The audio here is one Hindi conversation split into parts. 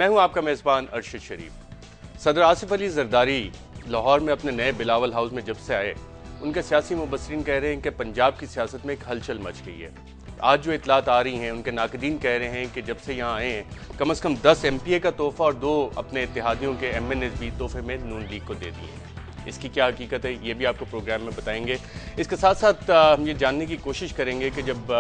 मैं हूं आपका मेज़बान अरशद शरीफ। सदर आसिफ अली जरदारी लाहौर में अपने नए बिलावल हाउस में जब से आए, उनके सियासी मुबसरीन कह रहे हैं कि पंजाब की सियासत में एक हलचल मच गई है। आज जो इतलात आ रही हैं, उनके नाकदीन कह रहे हैं कि जब से यहाँ आए हैं कम से कम 10 MPA का तोहफा और 2 अपने इत्तेहादियों के MNAs भी तोहफे में नून लीग को दे दिए हैं। इसकी क्या हकीकत है, ये भी आपको प्रोग्राम में बताएंगे। इसके साथ साथ हम ये जानने की कोशिश करेंगे कि जब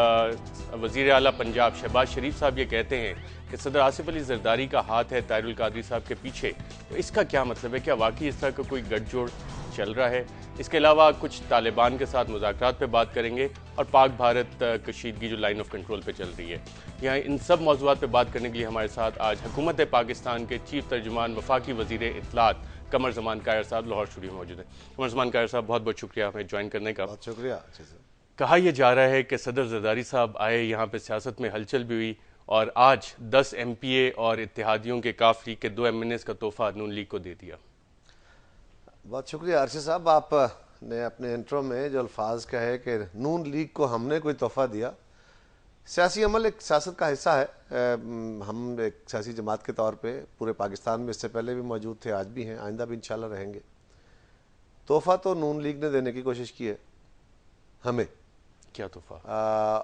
वज़ीर आला पंजाब शहबाज शरीफ साहब ये कहते हैं कि सदर आसिफ अली जरदारी का हाथ है तारिल कादरी साहब के पीछे, तो इसका क्या मतलब है? क्या वाकई इस तरह का कोई गठजोड़ चल रहा है? इसके अलावा कुछ तालिबान के साथ मुज़ाकरात पे बात करेंगे और पाक भारत कशीदगी जो लाइन ऑफ कंट्रोल पे चल रही है, यहाँ इन सब मौज़ूआत पे बात करने के लिए हमारे साथ आज हुकूमत पाकिस्तान के चीफ तर्जुमान वफाकी वज़ीर इत्तलात कमर ज़मान कायर साहब लाहौर स्टूडियो में मौजूद है। कमर ज़मान कायर साहब, बहुत बहुत शुक्रिया हमें ज्वाइन करने का। बहुत शुक्रिया। अच्छे से कहा यह जा रहा है कि सदर जरदारी साहब आए, यहाँ पे सियासत में हलचल भी हुई और आज 10 MPA और इत्तेहादियों के काफिले के 2 MNAs का तोहफा नून लीग को दे दिया। बहुत शुक्रिया अरशद साहब, आपने अपने इंट्रो में जो अल्फाज कहे कि नून लीग को हमने कोई तोहफा दिया। सियासी अमल एक सियासत का हिस्सा है। हम एक सियासी जमात के तौर पे पूरे पाकिस्तान में इससे पहले भी मौजूद थे, आज भी हैं, आइंदा भी इंशाल्लाह रहेंगे। तोहफा तो नून लीग ने देने की कोशिश की है हमें। क्या तोहफा?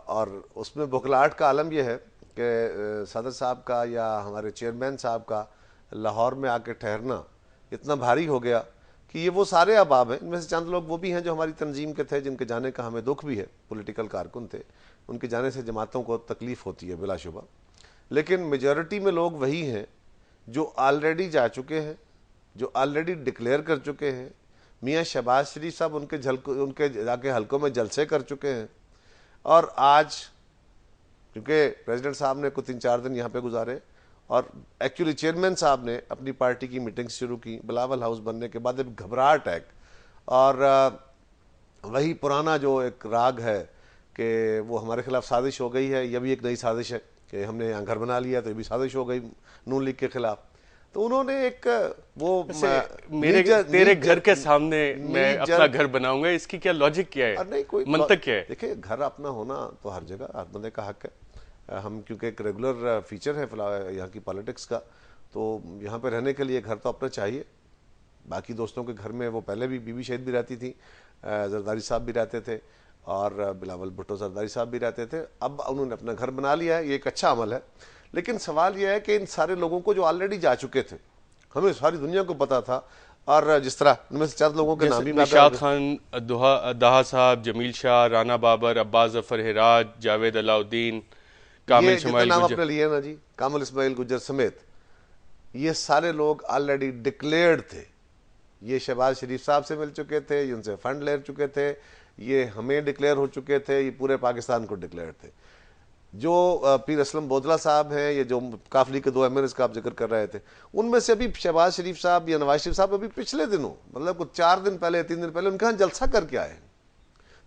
और उसमें बुखलाहट का आलम यह है कि सदर साहब का या हमारे चेयरमैन साहब का लाहौर में आके ठहरना इतना भारी हो गया कि ये वो सारे अहबाब हैं, इनमें से चंद लोग वो भी हैं जो हमारी तंजीम के थे, जिनके जाने का हमें दुख भी है, पॉलिटिकल कारकुन थे, उनके जाने से जमातों को तकलीफ होती है बिलाशुबा। लेकिन मेजॉरिटी में लोग वही हैं जो ऑलरेडी जा चुके हैं, जो ऑलरेडी डिक्लेयर कर चुके हैं। मियाँ शहबाज शरीफ साहब उनके जाके हलकों में जलसे कर चुके हैं। और आज क्योंकि प्रेसिडेंट साहब ने कुछ 3-4 दिन यहाँ पे गुजारे और एक्चुअली चेयरमैन साहब ने अपनी पार्टी की मीटिंग शुरू की बिलावल हाउस बनने के बाद, एक घबराहट है और वही पुराना जो एक राग है कि वो हमारे खिलाफ साजिश हो गई है, यह भी एक नई साजिश है कि हमने यहाँ घर बना लिया तो ये भी साजिश हो गई नून लीग के खिलाफ। तो उन्होंने एक वो तेरे घर के सामने मैं अपना घर बनाऊंगा, इसकी क्या लॉजिक क्या है? नहीं, कोई मंतक क्या है? देखिए, घर अपना होना तो हर जगह हर बंदे का हक है। हम क्योंकि एक रेगुलर फीचर है फिलहाल यहाँ की पॉलिटिक्स का, तो यहाँ पे रहने के लिए घर तो अपना चाहिए। बाकी दोस्तों के घर में वो पहले भी बीबी शहीद भी रहती थी, जरदारी साहब भी रहते थे और बिलावल भुट्टो जरदारी साहब भी रहते थे। अब उन्होंने अपना घर बना लिया है, ये एक अच्छा अमल है। लेकिन सवाल यह है कि इन सारे लोगों को जो ऑलरेडी जा चुके थे, हमें सारी दुनिया को पता था, और जिस तरह इनमें से चंद लोगों के नाम भी निशात खान दहा साहब, जमील शाह, राना बाबर, अब्बास जफर हिराज, जावेद अलाउद्दीन, कामिल इस्माइल नाम अपने लिए ना जी, कामिल इस्माइल गुजर समेत, ये सारे लोग ऑलरेडी डिक्लेयर्ड थे। ये शहबाज शरीफ साहब से मिल चुके थे, ये उनसे फंड ले चुके थे, ये हमें डिक्लेयर हो चुके थे, ये पूरे पाकिस्तान को डिक्लेयर थे। जो पीर असलम बोदला साहब हैं, ये जो काफिले के 2 MNAs का आप जिक्र कर रहे थे, उनमें से अभी शहबाज शरीफ साहब या नवाज शरीफ साहब अभी पिछले दिनों, मतलब कुछ 4 दिन पहले 3 दिन पहले उनके यहाँ जलसा करके आए हैं।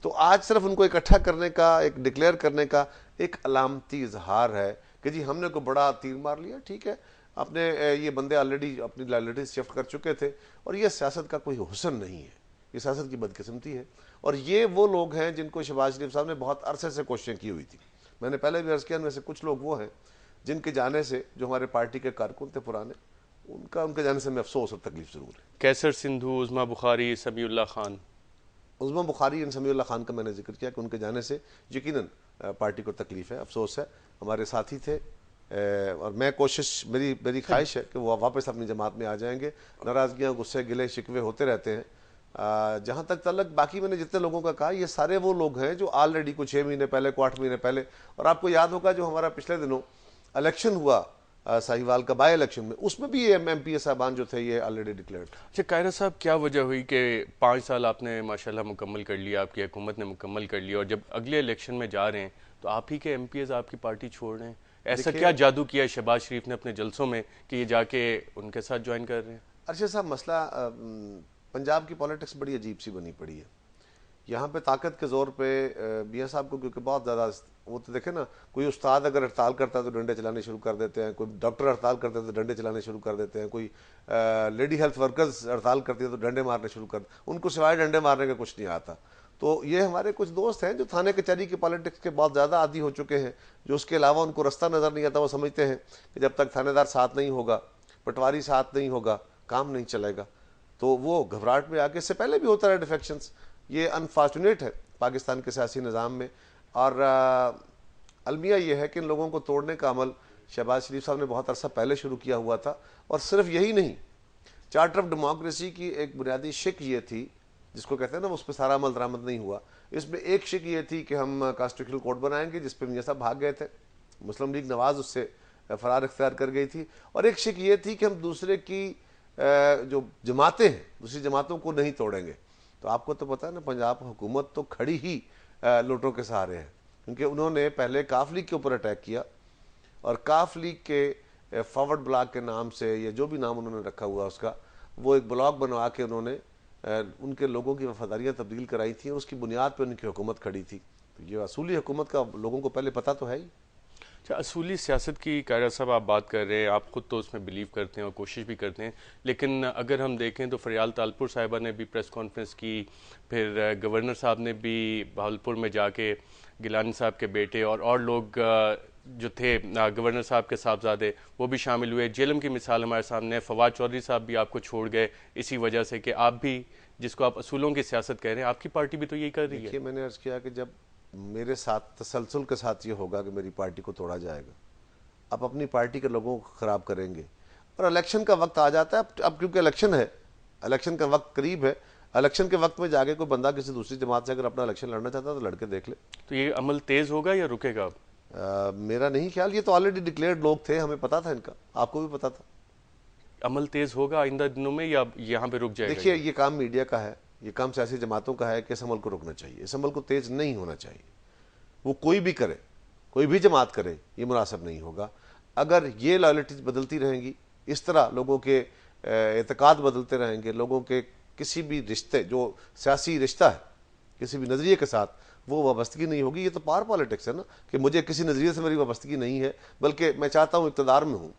तो आज सिर्फ उनको इकट्ठा करने का, एक डिक्लेयर करने का एक अलामती इजहार है कि जी हमने को बड़ा तीर मार लिया। ठीक है, अपने ये बंदे ऑलरेडी अपनी लायबिलिटीज शिफ्ट कर चुके थे और ये सियासत का कोई हुस्न नहीं है, ये सियासत की बदकिस्मती है। और ये वो लोग हैं जिनको शहबाज शरीफ साहब ने बहुत अरसे से कोशिशें की हुई थी। मैंने पहले भी अर्ज किया, इनमें से कुछ लोग वो हैं जिनके जाने से, जो हमारे पार्टी के कारकुन थे पुराने, उनके जाने से हमें अफसोस और तकलीफ जरूर है। कैसर सिंधु, उज़मा बुखारी, समीउल्लाह खान। उज़मा बुखारी और समीउल्लाह खान का मैंने जिक्र किया कि उनके जाने से यकीनन पार्टी को तकलीफ है, अफसोस है। हमारे साथी थे और मैं कोशिश, मेरी ख्वाहिश है कि वो वापस अपनी जमात में आ जाएंगे। नाराज़गियाँ, गुस्से, गिले शिकवे होते रहते हैं। जहाँ तक तलक बाकी मैंने जितने लोगों का कहा, ये सारे वो लोग हैं जो ऑलरेडी कुछ 6 महीने पहले, को 8 महीने पहले, और आपको याद होगा जो हमारा पिछले दिनों इलेक्शन हुआ साहिवाल का बाई इलेक्शन में, उसमें भी ये MPA साहबान जो थे ये ऑलरेडी डिक्लेयर्ड। अच्छा कायरा साहब, क्या वजह हुई कि 5 साल आपने माशाल्लाह मुकम्मल कर लिया, आपकी हुकूमत ने मुकम्मल कर लिया, और जब अगले इलेक्शन में जा रहे हैं तो आप ही के MPAs आपकी पार्टी छोड़ रहे हैं? ऐसा क्या जादू किया शहबाज शरीफ ने अपने जलसों में कि ये जाके उनके साथ ज्वाइन कर रहे हैं? अरशद साहब, मसला पंजाब की पॉलिटिक्स बड़ी अजीब सी बनी पड़ी है। यहाँ पे ताकत के जोर पे मियाँ साहब को, क्योंकि बहुत ज़्यादा वो तो देखे ना, कोई उस्ताद अगर हड़ताल करता है तो डंडे चलाने शुरू कर देते हैं, कोई डॉक्टर हड़ताल करते हैं तो डंडे चलाने शुरू कर देते हैं, कोई लेडी हेल्थ वर्कर्स हड़ताल करती है तो डंडे मारने शुरू कर, उनको सिवाय डंडे मारने का कुछ नहीं आता। तो ये हमारे कुछ दोस्त हैं जो थाने कचहरी की पॉलिटिक्स के बहुत ज़्यादा आदी हो चुके हैं, जो उसके अलावा उनको रास्ता नज़र नहीं आता। वो समझते हैं कि जब तक थानेदार साथ नहीं होगा, पटवारी साथ नहीं होगा, काम नहीं चलेगा। तो वो घबराहट में आके, इससे पहले भी होता रहा डिफेक्शंस, ये अनफॉर्चुनेट है पाकिस्तान के सियासी निज़ाम में। और अलमिया ये है कि इन लोगों को तोड़ने का अमल शहबाज शरीफ साहब ने बहुत अरसा पहले शुरू किया हुआ था। और सिर्फ यही नहीं, चार्टर ऑफ डेमोक्रेसी की एक बुनियादी शिक ये थी, जिसको कहते हैं ना, उस पर सारा अमल दरामद नहीं हुआ। इसमें एक शिक ये थी कि हम कॉन्स्टिट्यूशनल कोर्ट बनाएंगे, जिस पर मियां साहब भाग गए थे। मुस्लिम लीग नवाज उससे फरार इख्तियार कर गई थी। और एक शिक ये थी कि हम दूसरे की जो जमातें हैं, दूसरी जमातों को नहीं तोड़ेंगे। तो आपको तो पता है ना, पंजाब हुकूमत तो खड़ी ही लोटों के सहारे है, क्योंकि उन्होंने पहले काफ लीग के ऊपर अटैक किया, और काफ लीग के फॉरवर्ड ब्लॉक के नाम से, या जो भी नाम उन्होंने रखा हुआ उसका, वो एक ब्लॉक बनवा के उन्होंने उनके लोगों की वफादारियाँ तब्दील कराई थी, और उसकी बुनियाद पर उनकी हुकूमत खड़ी थी। तो ये असूली हुकूमत का लोगों को पहले पता तो है ही। अच्छा, असूली सियासत की कायरा साहब आप बात कर रहे हैं, आप खुद तो उसमें बिलीव करते हैं और कोशिश भी करते हैं, लेकिन अगर हम देखें तो फरियाल तालपुर साहिबा ने भी प्रेस कॉन्फ्रेंस की, फिर गवर्नर साहब ने भी बहावलपुर में जाके गिलानी साहब के बेटे और लोग जो थे गवर्नर साहब के साहबजादे, वो भी शामिल हुए। जेलम की मिसाल हमारे सामने है। फवाद चौधरी साहब भी आपको छोड़ गए इसी वजह से कि आप भी, जिसको आप असूलों की सियासत कह रहे हैं, आपकी पार्टी भी तो यही कर रही है। देखिए, मैंने अर्ज किया कि जब मेरे साथ तसलसल के साथ ये होगा कि मेरी पार्टी को तोड़ा जाएगा, आप अपनी पार्टी के लोगों को ख़राब करेंगे, और इलेक्शन का वक्त आ जाता है। अब क्योंकि इलेक्शन है, इलेक्शन का वक्त करीब है, इलेक्शन के वक्त में जाके कोई बंदा किसी दूसरी जमात से अगर अपना इलेक्शन लड़ना चाहता है तो लड़के देख ले। तो ये अमल तेज़ होगा या रुकेगा? मेरा नहीं ख्याल, ये तो ऑलरेडी डिक्लेयर्ड लोग थे, हमें पता था इनका, आपको भी पता था। अमल तेज़ होगा आइंदा दिनों में या यहाँ पे रुक जाएगा? देखिए, ये काम मीडिया का है, ये काम सियासी जमातों का है कि इस अमल को रोकना चाहिए। इस अमल को तेज़ नहीं होना चाहिए। वो कोई भी करे, कोई भी जमात करे, ये मुनासिब नहीं होगा। अगर ये लॉयल्टीज बदलती रहेंगी, इस तरह लोगों के एतकाद बदलते रहेंगे, लोगों के किसी भी रिश्ते, जो सियासी रिश्ता है किसी भी नज़रिए के साथ, वो वाबस्तगी नहीं होगी। ये तो पावर पॉलिटिक्स है ना, कि मुझे किसी नज़रिए से मेरी वाबस्तगी नहीं है, बल्कि मैं चाहता हूँ इक़्तिदार में हूँ।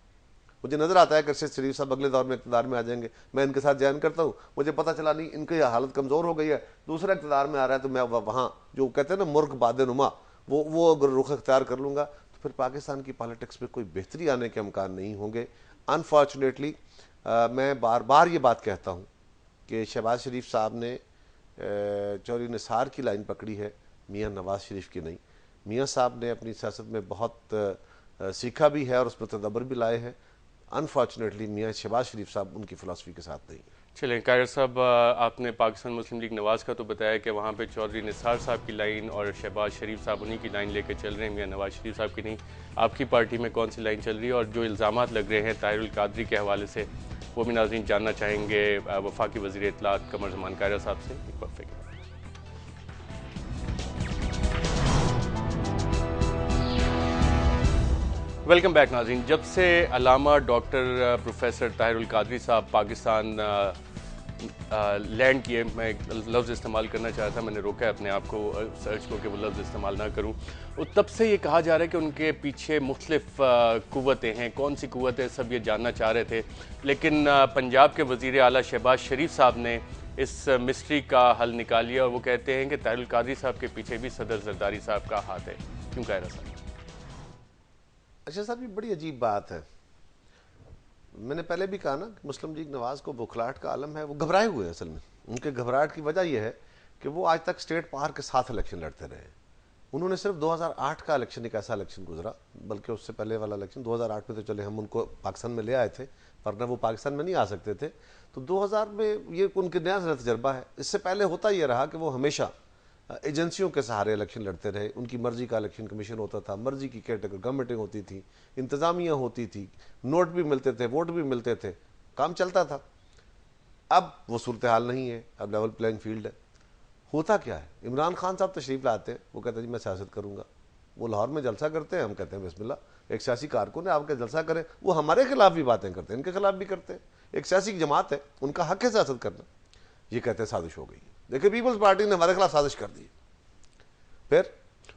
मुझे नज़र आता है कि अरशद शरीफ साहब अगले दौर में इक़्तिदार में आ जाएंगे, मैं इनके साथ जॉइन करता हूँ। मुझे पता चला नहीं, इनकी हालत कमज़ोर हो गई है, दूसरा इक़्तिदार में आ रहा है, तो मैं वहाँ जो कहते हैं ना मुर्ग बादनुमा, वो अगर रुख अख्तियार कर लूँगा, तो फिर पाकिस्तान की पॉलिटिक्स में कोई बेहतरी आने के इम्कान नहीं होंगे। अनफॉर्चुनेटली मैं बार बार ये बात कहता हूँ कि शहबाज शरीफ साहब ने चौधरी निसार की लाइन पकड़ी है, मियाँ नवाज शरीफ की नहीं। मियाँ साहब ने अपनी सियासत में बहुत सीखा भी है और उसमें तदब्बर भी लाए हैं। अनफॉर्चुनेटली मियाँ शहबाज शरीफ साहब उनकी फ़िलासफ़ी के साथ नहीं। चलें, कायर साहब, आपने पाकिस्तान मुस्लिम लीग नवाज़ का तो बताया कि वहाँ पे चौधरी निसार साहब की लाइन और शहबाज शरीफ साहब उन्हीं की लाइन लेकर चल रहे हैं, मियाँ नवाज शरीफ साहब की नहीं। आपकी पार्टी में कौन सी लाइन चल रही है? और जो इल्ज़ामात लग रहे हैं ताहिरुल कादरी के हवाले से, वो भी नाज़रीन जानना चाहेंगे वफाकी वज़ीर इत्तलात कमर ज़मान कायरा साहब से। एक वक्फे के बाद वेलकम बैक नाज़रीन। जब से अलामा डॉक्टर प्रोफेसर ताहिरुल कादरी साहब पाकिस्तान लैंड किए, मैं एक लफ्ज़ इस्तेमाल करना चाहा था, मैंने रोका है अपने आप को सर्च को कि वो लफ्ज़ इस्तेमाल ना करूं। तब से ये कहा जा रहा है कि उनके पीछे मुख्तलिफ क़ुव्वतें हैं। कौन सी क़ुव्वतें, सब ये जानना चाह रहे थे, लेकिन पंजाब के वज़ीर आला शहबाज शरीफ साहब ने इस मिस्ट्री का हल निकाल लिया और वो कहते हैं कि ताहिरुल कादरी साहब के पीछे भी सदर जरदारी साहब का हाथ है। क्यों कह रहा साहब? अच्छा साहब, ये बड़ी अजीब बात है। मैंने पहले भी कहा ना कि मुस्लिम लीग नवाज को बुखलाहट का आलम है। वो घबराए हुए हैं। असल में उनके घबराहट की वजह यह है कि वो आज तक स्टेट पावर के साथ इलेक्शन लड़ते रहे। उन्होंने सिर्फ 2008 का इलेक्शन, एक ऐसा इलेक्शन गुजरा, बल्कि उससे पहले वाला इलेक्शन 2008 में तो चले हम उनको पाकिस्तान में ले आए थे, वरना वो पाकिस्तान में नहीं आ सकते थे। तो 2000 में ये उनके नया तजर्बा है। इससे पहले होता यह रहा कि वो हमेशा एजेंसियों के सहारे इलेक्शन लड़ते रहे। उनकी मर्जी का इलेक्शन कमीशन होता था, मर्जी की केयरटेकर गवर्नमेंटें होती थी, इंतजामिया होती थी, नोट भी मिलते थे, वोट भी मिलते थे, काम चलता था। अब वो सूरत हाल नहीं है, अब लेवल प्लेइंग फील्ड है। होता क्या है, इमरान खान साहब तशरीफ लाते हैं, वो कहते हैं जी मैं सियासत करूंगा। वो लाहौर में जलसा करते हैं, हम कहते हैं बिस्मिल्लाह। एक सियासी कारकुन है, आपके जलसा करें, वो हमारे खिलाफ भी बातें करते हैं, इनके खिलाफ भी करते हैं। एक सियासी जमात है, उनका हक है सियासत करना। ये कहते हैं साजिश हो गई। देखिए, पीपल्स पार्टी ने हमारे खिलाफ साजिश कर दी। फिर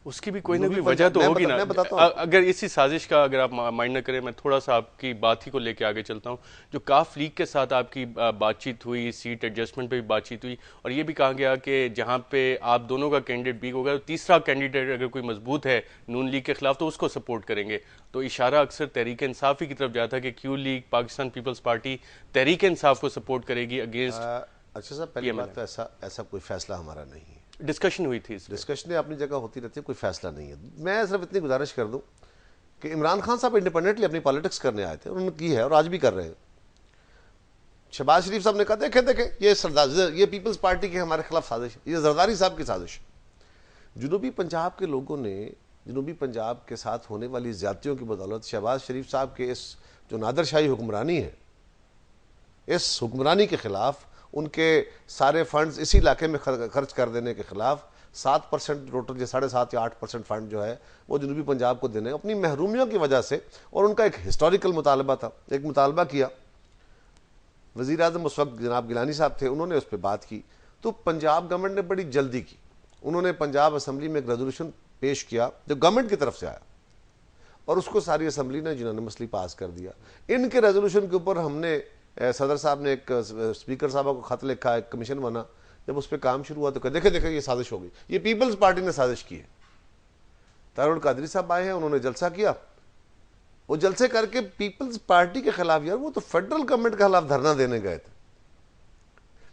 उसकी भी कोई ना कोई वजह तो होगी ना। अगर इसी साजिश का अगर आप माइंड न करें, मैं थोड़ा सा आपकी बात ही को लेके आगे चलता हूं। जो काफ लीग के साथ आपकी बातचीत हुई, सीट एडजस्टमेंट पे भी बातचीत हुई, और ये भी कहा गया कि जहां पे आप दोनों का कैंडिडेट वीक होगा, तीसरा कैंडिडेट अगर कोई मजबूत है नून लीग के खिलाफ तो उसको सपोर्ट करेंगे। तो इशारा अक्सर तहरीक इंसाफ की तरफ जाता है कि क्यू लीग, पाकिस्तान पीपल्स पार्टी तहरीक इंसाफ को सपोर्ट करेगी अगेंस्ट। अच्छा साहब, पहली बात तो ऐसा कोई फैसला हमारा नहीं है। डिस्कशन हुई थी, डिस्कशन अपनी जगह होती रहती है, कोई फैसला नहीं है। मैं सिर्फ इतनी गुजारिश कर दूं कि इमरान खान साहब इंडिपेंडेंटली अपनी पॉलिटिक्स करने आए थे, उन्होंने की है और आज भी कर रहे हैं। शहबाज शरीफ साहब ने कहा देखे ये पीपल्स पार्टी की हमारे खिलाफ साजिश, ये जरदारी साहब की साजिश। जुनूबी पंजाब के लोगों ने जुनूबी पंजाब के साथ होने वाली ज्यादतियों की बदौलत शहबाज शरीफ साहब के इस जो नादरशाही हुक्मरानी है, इस हुक्मरानी के खिलाफ, उनके सारे फंड्स इसी इलाके में खर्च कर देने के खिलाफ 7% टोटल, जो 7.5 या 8% फंड जो है वो जनूबी पंजाब को देने अपनी महरूमियों की वजह से। और उनका एक हिस्टोरिकल मुतालबा था, एक मुतालबा किया, वज़ीर आज़म उस वक्त जनाब गिलानी साहब थे, उन्होंने उस पर बात की। तो पंजाब गवर्नमेंट ने बड़ी जल्दी की, उन्होंने पंजाब असम्बली में एक रेजोल्यूशन पेश किया जो गवर्नमेंट की तरफ से आया, और उसको सारी असम्बली ने यूनानिमसली पास कर दिया। इनके रेजोल्यूशन के ऊपर हमने सदर साहब ने एक स्पीकर साहब को खत लिखा, एक कमीशन बना, जब उस पर काम शुरू हुआ तो देखे ये साजिश हो गई, ये पीपल्स पार्टी ने साजिश की है। तारुल कादरी साहब आए हैं, उन्होंने जलसा किया, वो जलसे करके पीपल्स पार्टी के खिलाफ, यार वो तो फेडरल गवर्नमेंट के खिलाफ धरना देने गए थे,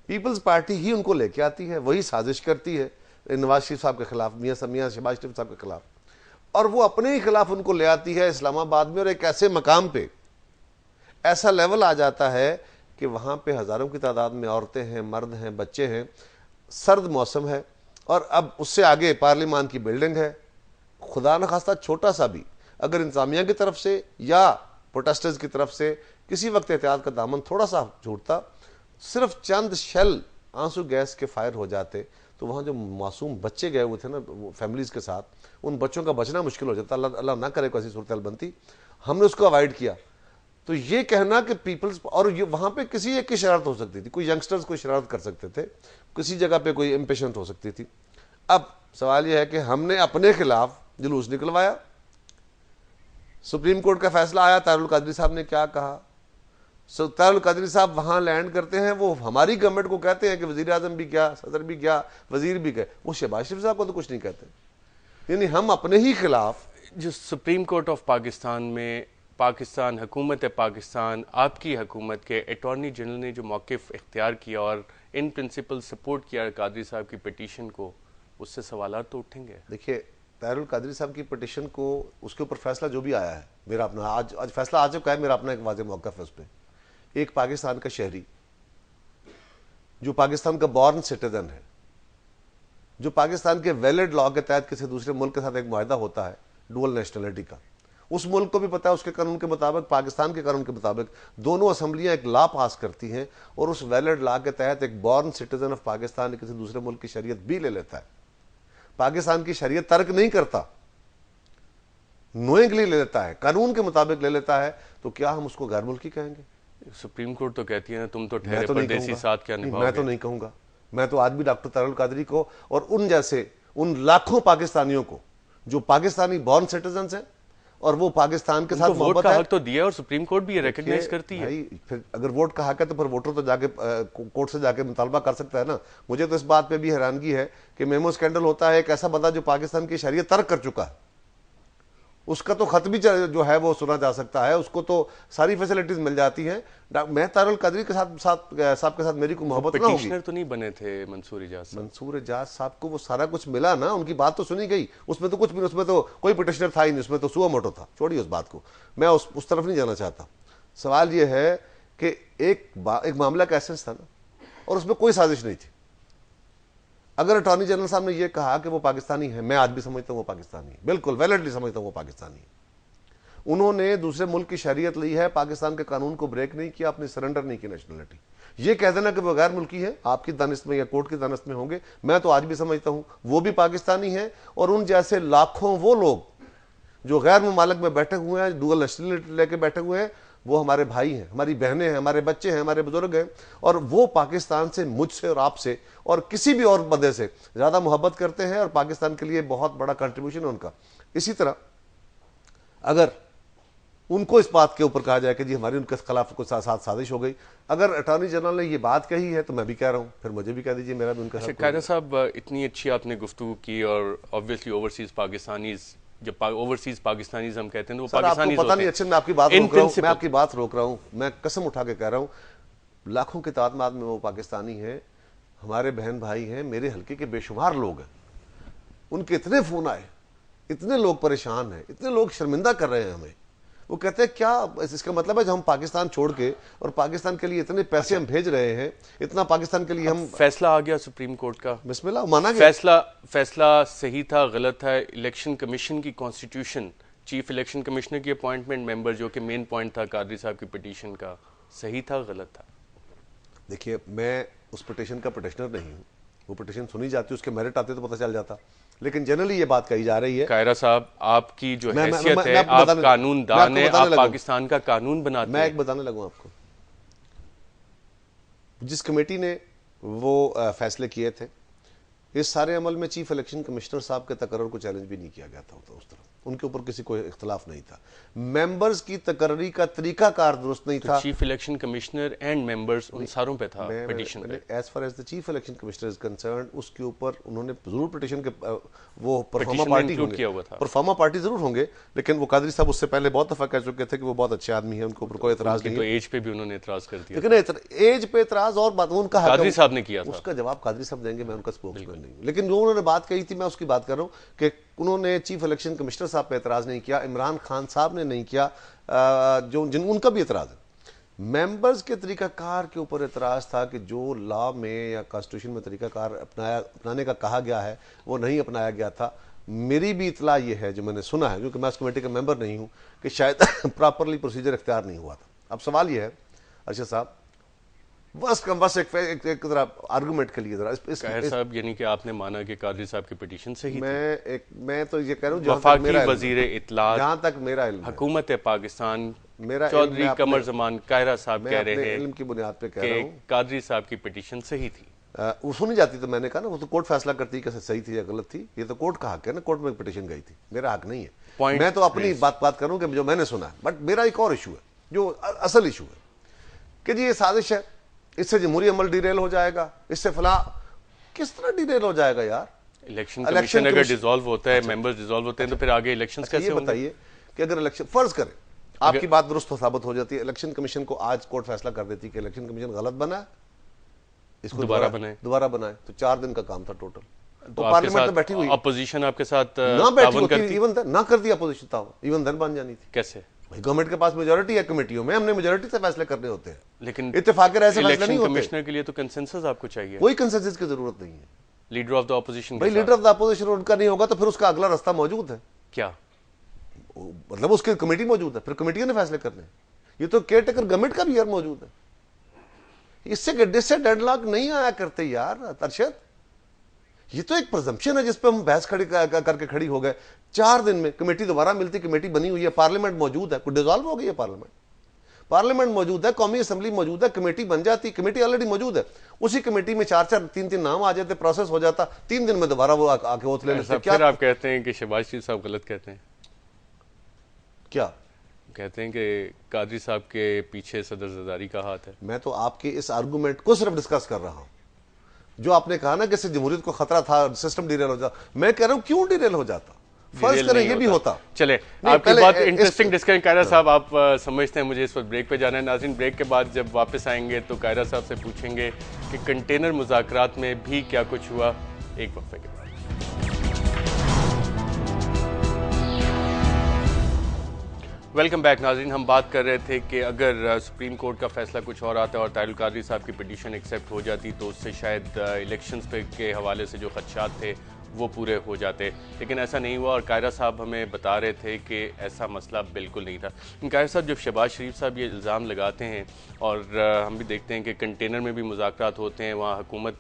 पीपल्स पार्टी ही उनको लेके आती है, वही साजिश करती है नवाज शरीफ साहब के खिलाफ, मियां शहबाज शरीफ साहब के खिलाफ, और वो अपने ही खिलाफ उनको ले आती है इस्लामाबाद में। और एक ऐसे मकाम पे ऐसा लेवल आ जाता है कि वहाँ पे हज़ारों की तादाद में औरतें हैं, मर्द हैं, बच्चे हैं, सर्द मौसम है, और अब उससे आगे पार्लियामान की बिल्डिंग है। खुदा न खास्ता छोटा सा भी अगर इंतजामिया की तरफ से या प्रोटेस्टर्स की तरफ से किसी वक्त एहतियात का दामन थोड़ा सा छूटता, सिर्फ चंद शेल आंसू गैस के फायर हो जाते, तो वहाँ जो मासूम बच्चे गए हुए थे ना फैमिलीज के साथ, उन बच्चों का बचना मुश्किल हो जाता। अल्लाह ना करे कोई ऐसी सूरत बनती, हमने उसको अवॉइड किया। तो ये कहना कि पीपल्स, और ये वहां पे किसी एक की शरारत हो सकती थी, कोई यंगस्टर्स कोई शरारत कर सकते थे, किसी जगह पे कोई इम्पेशेंट हो सकती थी। अब सवाल यह है कि हमने अपने खिलाफ जुलूस निकलवाया, सुप्रीम कोर्ट का फैसला आया, तारुल कादरी साहब ने क्या कहा, तारुल कादरी साहब वहां लैंड करते हैं, वो हमारी गवर्नमेंट को कहते हैं कि वजीर आजम भी क्या, सदर भी क्या, वजीर भी गए, वो शहबाज शरीफ साहब को तो कुछ नहीं कहते। यानी हम अपने ही खिलाफ, जो सुप्रीम कोर्ट ऑफ पाकिस्तान में पाकिस्तान हुकूमत पाकिस्तान, आपकी हुकूमत के अटॉर्नी जनरल ने जो मौक़िफ़ इख्तियार किया और इन प्रिंसिपल सपोर्ट किया कादरी साहब की पिटीशन को, उससे सवालात तो उठेंगे। देखिए तारुल कादरी साहब की पिटीशन को, उसके ऊपर फैसला जो भी आया है, मेरा अपना आज फैसला आ चुका है, मेरा अपना एक वाज़ेह मौक़िफ़ है उस पर। एक पाकिस्तान का शहरी जो पाकिस्तान का बॉर्न सिटीजन है, जो पाकिस्तान के वैलिड लॉ के तहत किसी दूसरे मुल्क के साथ एक मुआहदा होता है डुअल नेशनलिटी का, उस मुल्क को भी पता है उसके कानून के मुताबिक, पाकिस्तान के कानून के मुताबिक दोनों असम्बलियां एक लॉ पास करती हैं, और उस वैलिड लॉ के तहत एक बॉर्न सिटीजन ऑफ पाकिस्तान किसी दूसरे मुल्क की शरीयत भी ले लेता है। पाकिस्तान की शरीयत तर्क नहीं करता, नोइंगली ले लेता है, कानून के मुताबिक ले लेता है, तो क्या हम उसको गैर मुल्की कहेंगे? सुप्रीम कोर्ट तो कहती है ना, तुम तो ठहरे परदेसी साथ क्या निभाओगे। मैं तो नहीं कहूंगा। मैं तो आज भी डॉक्टर तारुल कादरी को और उन जैसे उन लाखों पाकिस्तानियों को जो पाकिस्तानी बॉर्न सिटीजन हैं और वो पाकिस्तान के साथ वोट का हक तो दिया, और सुप्रीम कोर्ट भी ये रिकॉग्नाइज करती है। भाई फिर अगर वोट का हक है तो फिर वोटर तो जाके कोर्ट से जाके मुतालबा कर सकता है ना। मुझे तो इस बात पे भी हैरानगी है कि मेमो स्कैंडल होता है, एक ऐसा बंदा जो पाकिस्तान की शरीयत तर्क कर चुका है, उसका तो खत भी जो है वो सुना जा सकता है, उसको तो सारी फैसिलिटीज मिल जाती हैं। मैं तारुल कादरी के साथ साहब के साथ मेरी कोई मोहब्बत ना होगी। पिटीशनर तो नहीं बने थे मंसूर एजाज साहब को वो सारा कुछ मिला ना, उनकी बात तो सुनी गई, उसमें तो कुछ भी, उसमें तो कोई पिटीशनर था ही नहीं, उसमें तो सुआ मोटो था। छोड़िए उस बात को, मैं उस तरफ नहीं जाना चाहता। सवाल ये है कि एक मामला का एसेंस था ना, और उसमें कोई साजिश नहीं थी। अगर अटॉर्नी जनरल साहब ने यह कहा कि वो पाकिस्तानी है, मैं आज भी समझता हूं वो पाकिस्तानी है, बिल्कुल वैलिडली समझता हूं वो पाकिस्तानी है। उन्होंने दूसरे मुल्क की शरीयत ली है, पाकिस्तान के कानून को ब्रेक नहीं किया, अपनी सरेंडर नहीं की नेशनलिटी। ये कह देना कि वो गैर मुल्की है, आपकी दानिश में या कोर्ट की दानिश में होंगे, मैं तो आज भी समझता हूं वो भी पाकिस्तानी है। और उन जैसे लाखों वो लोग जो गैर ममालिक में बैठे हुए हैं, डुअल नेशनलिटी लेके बैठे हुए हैं, वो हमारे भाई हैं, हमारी बहनें हैं, हमारे बच्चे हैं, हमारे बुजुर्ग हैं, और वो पाकिस्तान से, मुझसे और आपसे और किसी भी और बंदे से ज़्यादा मोहब्बत करते हैं और पाकिस्तान के लिए बहुत बड़ा कंट्रीब्यूशन है उनका। इसी तरह अगर उनको इस बात के ऊपर कहा जाए कि जी हमारी उनके खिलाफ कुछ साथ साजिश हो गई, अगर अटॉर्नी जनरल ने ये बात कही है तो मैं भी कह रहा हूँ, फिर मुझे भी कह दीजिए, मेरा भी उनका साथ। कायरा साहब, इतनी अच्छी आपने गुफ्तगू की, और ऑब्वियसली ओवरसीज पाकिस्तानीज, जब ओवरसीज पाकिस्तानीज हम कहते हैं तो वो पाकिस्तानीज पता नहीं। अच्छे, मैं आपकी बात रोक रहा हूँ, मैं आपकी बात रोक रहा हूँ, मैं कसम उठा के कह रहा हूँ, लाखों की तादाद में वो पाकिस्तानी हैं, हमारे बहन भाई हैं, मेरे हल्के के बेशुमार लोग हैं, उनके इतने फोन आए, इतने लोग परेशान हैं, इतने लोग शर्मिंदा कर रहे हैं हमें। वो कहते हैं क्या इसका मतलब है जब हम पाकिस्तान छोड़ के और पाकिस्तान के लिए इतने पैसे हम भेज रहे हैं, इतना पाकिस्तान के लिए हम। फैसला आ गया सुप्रीम कोर्ट का, बिस्मिल्लाह, माना गया। फैसला सही था, गलत था? इलेक्शन कमीशन की कॉन्स्टिट्यूशन, चीफ इलेक्शन कमिश्नर की अपॉइंटमेंट मेंबर, जो कि मेन पॉइंट था कादरी साहब की पिटीशन का, सही था, गलत था? देखिए, मैं उस पिटीशन का पिटिशनर नहीं हूँ, वो पिटीशन सुनी जाती, उसके मेरिट आते तो पता चल जाता, लेकिन जनरली ये बात कही जा रही है। कायरा साहब, आपकी जो हैसियत है, आप कानूनदान है, आप पाकिस्तान का कानून बनाते हैं। मैं एक बताने लगूं आपको, जिस कमेटी ने वो फैसले किए थे, इस सारे अमल में चीफ इलेक्शन कमिश्नर साहब के तकर्रुर को चैलेंज भी नहीं किया गया था उस तरफ, उनके ऊपर किसी को इख्तलाफ नहीं था। मेंबर्स की तकर्री का तरीकाकार दुरुस्त नहीं था। Chief election commissioner and members उन सारों पे था पिटीशन पे। As far as the chief election commissioner is concerned, उसके ऊपर उन्होंने जरूर पिटीशन के वो परफॉर्मा पार्टी होंगे, परफॉर्मा पार्टी जरूर होंगे, लेकिन वो कादरी साहब उससे पहले बहुत दफा कह चुके थे कि वो बहुत अच्छे आदमी है, उनके ऊपर कोई एतराज नहीं। तो एज पे भी उन्होंने एतराज कर दिया, लेकिन एज पे एतराज और बात, उनका कादरी साहब ने किया था, उसका जवाब कादरी साहब देंगे, मैं उनका स्पोक्समैन नहीं हूं। लेकिन जो उन्होंने बात कही थी, मैं उसकी बात कर रहा हूं कि उन्होंने चीफ इलेक्शन कमिश्नर साहब पे एतराज नहीं किया, इमरान खान साहब ने नहीं किया, जो उनका भी एतराज है। मेंबर्स के तरीकाकार के ऊपर एतराज था कि जो लॉ में या कॉन्स्टिट्यूशन में तरीकाकार अपनाने का कहा गया है वो नहीं अपनाया गया था। मेरी भी इतला ये है, जो मैंने सुना है, क्योंकि मैं उस कमेटी का मेंबर नहीं हूं, कि शायद प्रॉपरली प्रोसीजर इख्तियार नहीं हुआ था। अब सवाल ये है अरशद साहब, बस एक जरा आर्गुमेंट के लिए जरा साहब, यानी कि आपने माना कि कादरी साहब की पिटीशन सही मैं तो ये कह रहा हूं, वफाकी वजीर इत्तलात, जहां तक मेरा इल्म, हुकूमत पाकिस्तान, मेरा चौधरी कमर जमान कायरा साहब कह रहे हैं इल्म की बुनियाद पे कह रहा हूं, कादरी साहब की पिटीशन सही थी। वो सुनी जाती तो मैंने कहा ना, वो तो कोर्ट फैसला करती है कि सही थी या गलत थी, ये तो कोर्ट का हक है ना, कोर्ट में पिटीशन गई थी, मेरा हक नहीं है। मैं तो अपनी बात करूं कि जो मैंने सुना है। बट मेरा एक और इशू है, जो असल इशू है, कि जी ये साजिश है, इससे जमहूरी अमल डिरेल हो जाएगा, इससे फला, किस तरह डिरेल हो जाएगा यार? इलेक्शन कमीशन अगर डिसॉल्व होता है, मेंबर्स डिसॉल्व होते हैं, तो फिर आगे इलेक्शंस कैसे होंगे? ये बताइए कि अगर इलेक्शन, फर्ज करें आपकी बात दुरुस्त साबित हो जाती है, इलेक्शन कमीशन को आज कोर्ट फैसला कर देती है कि इलेक्शन कमीशन गलत बना है, इसको दोबारा बनाए, तो 4 दिन का काम था टोटल। तो पार्लियामेंट में बैठी हुई अपोजिशन आपके साथ ना बैठी होती, इवन ना कर दिया अपोजिशन, इवन धन बन जानी थी। कैसे? गवर्नमेंट के पास मेजोरिटी है कमेटियों में, हमने मेजोरिटी से फैसले करने होते हैं, लेकिन इत्तेफाक ऐसे फैसले नहीं होते। कमिश्नर के लिए तो कंसेंसस आपको चाहिए, कोई कंसेंसस की जरूरत नहीं है। लीडर ऑफ द ऑपोजिशन, भाई लीडर ऑफ द ऑपोजिशन उनका नहीं होगा तो फिर उसका अगला रास्ता मौजूद है क्या? मतलब उसकी कमेटी मौजूद है, फिर कमेटियों ने फैसले करने। ये तो केयर टेकर गवर्नमेंट का भी यार मौजूद है, इससे डेडलॉक नहीं आया करते यार अरशद। ये तो एक प्रजम्पशन है जिस पे हम बहस करके खड़ी हो गए। 4 दिन में कमेटी दोबारा मिलती, कमेटी बनी हुई है, पार्लियामेंट मौजूद है, कुछ डिसॉल्व हो गई है पार्लियामेंट मौजूद है, कौमी असम्बली मौजूद है, कमेटी बन जाती, कमेटी ऑलरेडी मौजूद है, उसी कमेटी में 4-4, 3-3 नाम आ जाते, प्रोसेस हो जाता, 3 दिन में दोबारा वो आके ओथ ले लेते। क्या आप कहते हैं कि शहबाज शरीफ साहब गलत कहते हैं? क्या कहते हैं कि कादरी साहब के पीछे सदर जरदारी का हाथ है? मैं तो आपके इस आर्गूमेंट को सिर्फ डिस्कस कर रहा हूं। जो आपने कहा ना कि जमहूरियत को खतरा था, सिस्टम डिरेल हो जाता, मैं कह रहा हूं क्यों डिरेल हो जाता, फर्ज करें ये भी होता। चले, आपकी बात इंटरेस्टिंग डिस्कशन। कायरा साहब, आप समझते हैं मुझे इस वक्त ब्रेक पे जाना है। नाज़रीन, ब्रेक के बाद जब वापस आएंगे तो कायरा साहब से पूछेंगे कि कंटेनर मुज़ाकरात में भी क्या कुछ हुआ, एक वक्फे के बाद। वेलकम बैक नाज़रीन। हम बात कर रहे थे कि अगर सुप्रीम कोर्ट का फैसला कुछ और आता है और तारिल कादरी साहब की पिटीशन एक्सेप्ट हो जाती तो उससे शायद इलेक्शंस पे के हवाले से जो खदशात थे वो पूरे हो जाते, लेकिन ऐसा नहीं हुआ। और कायरा साहब हमें बता रहे थे कि ऐसा मसला बिल्कुल नहीं था। कायरा साहब, जब शहबाज शरीफ साहब ये इल्ज़ाम लगाते हैं और हम भी देखते हैं कि कंटेनर में भी मुज़ाकरात होते हैं, वहाँ हुकूमत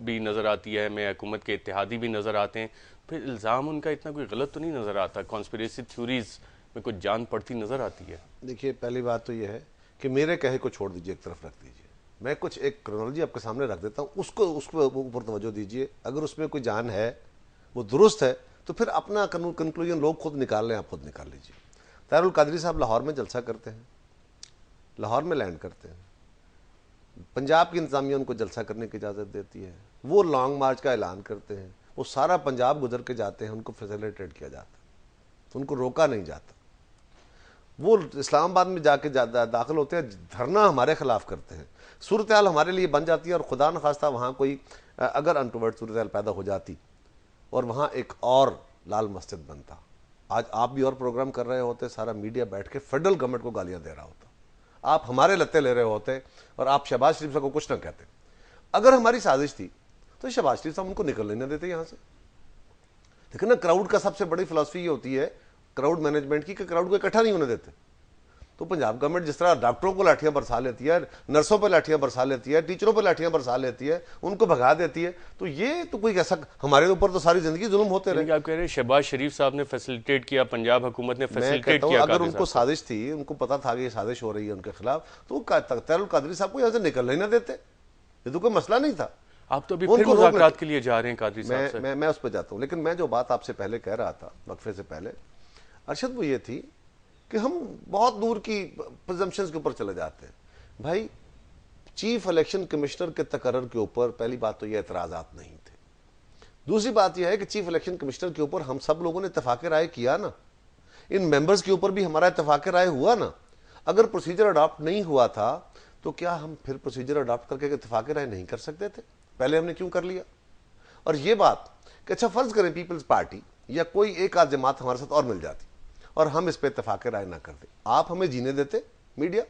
भी नज़र आती है, हमें हुकूमत के इत्तेहादी भी नज़र आते हैं, फिर इल्ज़ाम उनका इतना कोई गलत तो नहीं नज़र आता? कॉन्स्पिरेसी थ्योरीज़ में कुछ जान पड़ती नजर आती है? देखिए, पहली बात तो यह है कि मेरे कहे को छोड़ दीजिए, एक तरफ रख दीजिए। मैं कुछ एक क्रोनोलॉजी आपके सामने रख देता हूँ, उसको ऊपर तवज्जो दीजिए। अगर उसमें कोई जान है, वो दुरुस्त है, तो फिर अपना कंक्लूजन लोग खुद निकाल लें, आप खुद निकाल लीजिए। तारुल कादरी साहब लाहौर में जलसा करते हैं, लाहौर में लैंड करते हैं, पंजाब की इंतजामिया उनको जलसा करने की इजाज़त देती है, वो लॉन्ग मार्च का ऐलान करते हैं, वो सारा पंजाब गुजर के जाते हैं, उनको फैसिलिटेट किया जाता है, उनको रोका नहीं जाता। वो इस्लामाबाद में जाके दाखिल होते हैं, धरना हमारे खिलाफ करते हैं, सूरत हाल हमारे लिए बन जाती है। और खुदा न खास्ता वहाँ कोई अगर अनटूवर्ड सूरत हाल पैदा हो जाती और वहाँ एक और लाल मस्जिद बनता, आज आप भी और प्रोग्राम कर रहे होते, सारा मीडिया बैठ के फेडरल गवर्नमेंट को गालियाँ दे रहा होता, आप हमारे लत्ते ले रहे होते और आप शहबाज शरीफ साहब को कुछ ना कहते। अगर हमारी साजिश थी तो शहबाज शरीफ साहब उनको निकलने न देते यहाँ से। लेकिन ना, क्राउड का सबसे बड़ी फिलॉसफी ये होती है क्राउड मैनेजमेंट की, कि क्राउड को इकट्ठा नहीं होने देते। तो पंजाब गवर्नमेंट जिस तरह डॉक्टरों को लाठियां बरसा लेती है, नर्सों पर लाठियां बरसा लेती है, टीचरों पर लाठियां बरसा लेती है, उनको भगा देती है, तो ये तो कोई ऐसा, हमारे ऊपर तो सारी जिंदगी जुल्म होते रहे। आप कह रहे हैं शहबाज शरीफ साहब ने फैसिलिटेट किया, पंजाब हुकूमत ने फैसिलिटेट किया। अगर उनको साजिश थी, उनको पता था कि ये साजिश हो रही है उनके खिलाफ, तो तारुल कादरी साहब को यहाँ से निकलने ही ना देते। ये तो कोई मसला नहीं था। आप तो अभी फिर मुज़ाकरात के लिए जा रहे हैं कादरी साहब से। मैं उस पर जाता हूँ, लेकिन मैं जो बात आपसे पहले कह रहा था वक्फे से पहले अरशद, वो ये थी कि हम बहुत दूर की प्रिजम्पशंस के ऊपर चले जाते हैं। भाई, चीफ इलेक्शन कमिश्नर के तकर्रर के ऊपर पहली बात तो ये एतराज़ात नहीं थे। दूसरी बात यह है कि चीफ इलेक्शन कमिश्नर के ऊपर हम सब लोगों ने इत्तेफाक राय किया ना, इन मेंबर्स के ऊपर भी हमारा इत्तेफाक राय हुआ ना। अगर प्रोसीजर अडॉप्ट नहीं हुआ था तो क्या हम फिर प्रोसीजर अडॉप्ट करके इत्तेफाक राय नहीं कर सकते थे? पहले हमने क्यों कर लिया? और ये बात कि अच्छा फर्ज करें पीपल्स पार्टी या कोई एक आध जमात हमारे साथ और मिल जाती और हम इस पर इत्तेफाक राय ना करते, आप हमें जीने देते, मीडिया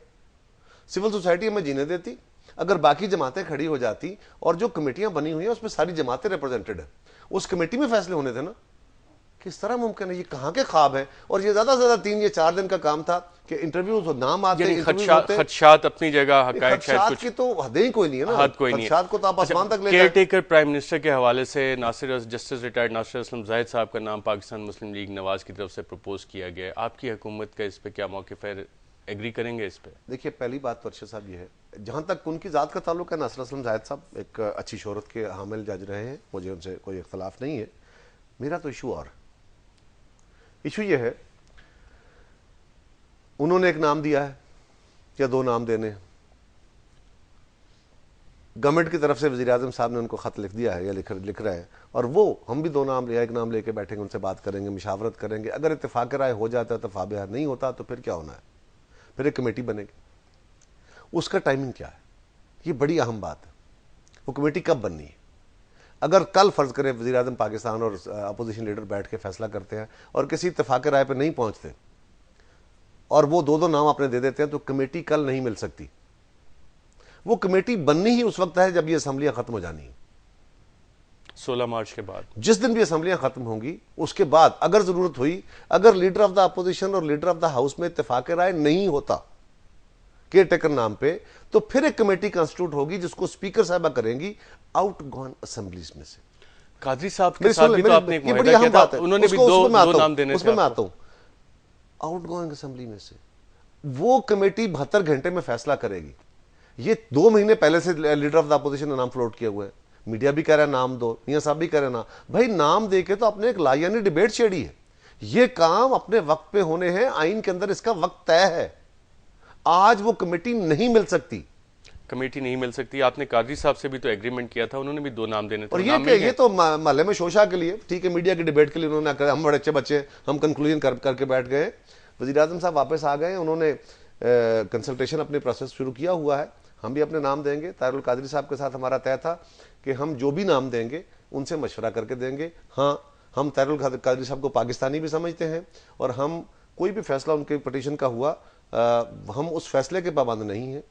सिविल सोसाइटी हमें जीने देती, अगर बाकी जमातें खड़ी हो जाती और जो कमेटियां बनी हुई हैं उसमें सारी जमातें रिप्रेजेंटेड है, उस कमेटी में फैसले होने थे ना। किस तरह मुमकिन है? ये कहाँ के ख्वाब है? और ये ज्यादा से ज्यादा 3 या 4 दिन का काम था कि इंटरव्यूज हो, नाम आते, खदशात अपनी जगह, खदशात की तो हदें ही कोई नहीं है ना, हद कोई नहीं है। खदशात को तो आप आसमान तक ले केयर टेकर प्राइम मिनिस्टर के हवाले से जस्टिस रिटायर्ड नासिर असलम ज़ाहिद साहब का नाम पाकिस्तान मुस्लिम लीग नवाज की तरफ से प्रपोज किया गया है। आपकी हुकूमत का इस पे क्या मौक़िफ़ है? एग्री करेंगे इस पे? देखिए, पहली बात तो अर्शद साहब ये है, जहां तक उनकी ज़ात का ताल्लुक है, नासिर असलम ज़ाहिद साहब एक अच्छी शोहरत के हामिल जज रहे हैं, मुझे उनसे कोई इख्तलाफ नहीं है। मेरा तो इशू और इशू ये है, उन्होंने एक नाम दिया है या 2 नाम देने, गवर्नमेंट की तरफ से वज़ीर आज़म साहब ने उनको खत लिख दिया है या लिख रहा है, और वो हम भी 2 नाम या 1 नाम लेके बैठेंगे, उनसे बात करेंगे, मुशावरत करेंगे। अगर इत्तेफाक राय हो जाता है तो फाबिया, नहीं होता तो फिर क्या होना है? फिर एक कमेटी बनेगी। उसका टाइमिंग क्या है? ये बड़ी अहम बात है। वो कमेटी कब बननी है? अगर कल फर्ज करें वज़ीर आज़म पाकिस्तान और अपोजिशन लीडर बैठ के फैसला करते हैं और किसी इत्तेफाक राय पर नहीं पहुंचते और वो 2 नाम आपने दे देते हैं, तो कमेटी कल नहीं मिल सकती। वो कमेटी बननी ही उस वक्त है जब ये असम्बलियां खत्म हो जानी है, 16 मार्च के बाद। जिस दिन भी असम्बलियां खत्म होंगी उसके बाद अगर जरूरत हुई, अगर लीडर ऑफ द अपोजिशन और लीडर ऑफ द हाउस में इत्तेफाक राय नहीं होता केयर टेकर नाम पे, तो फिर एक कमेटी कंस्टिट्यूट होगी जिसको स्पीकर साहबा करेंगी आउट गोइंग असेंबलीज में से। कादरी साहब के साथ भी तो आपने एक मुआहदा किया था, उन्होंने भी 2 नाम देने थे। उसमें मैं आता हूं, आउट गोइंग असेंबली में से वो कमेटी 72 घंटे में फैसला करेगी। ये 2 महीने पहले से लीडर ऑफ द अपोजिशन ने नाम फ्लोट किया हुआ है, मीडिया भी कह रहा है नाम दो, मियां साहब भी कह रहे हैं ना। भाई, नाम देके तो आपने एक लायानी डिबेट छेड़ी है। ये काम अपने वक्त पे होने हैं, आइन के अंदर इसका वक्त तय है। आज वो कमेटी नहीं मिल सकती, कमेटी नहीं मिल सकती। आपने कादरी साहब से भी तो एग्रीमेंट किया था, उन्होंने भी 2 नाम देने थे। और ये तो महल्ले में शोशा के लिए, ठीक है, मीडिया की डिबेट के लिए उन्होंने आकर, हम बड़े अच्छे बच्चे, हम कंक्लूजन करके बैठ गए। वज़ीर आज़म साहब वापस आ गए, उन्होंने कंसल्टेशन अपने प्रोसेस शुरू किया हुआ है। हम भी अपने नाम देंगे। तारुल कादरी साहब के साथ हमारा तय था कि हम जो भी नाम देंगे उनसे मशवरा करके देंगे। हाँ, हम तारुल कादरी साहब को पाकिस्तानी भी समझते हैं और हम कोई भी फैसला उनके पिटीशन का हुआ, हम उस फैसले के पाबंद नहीं हैं।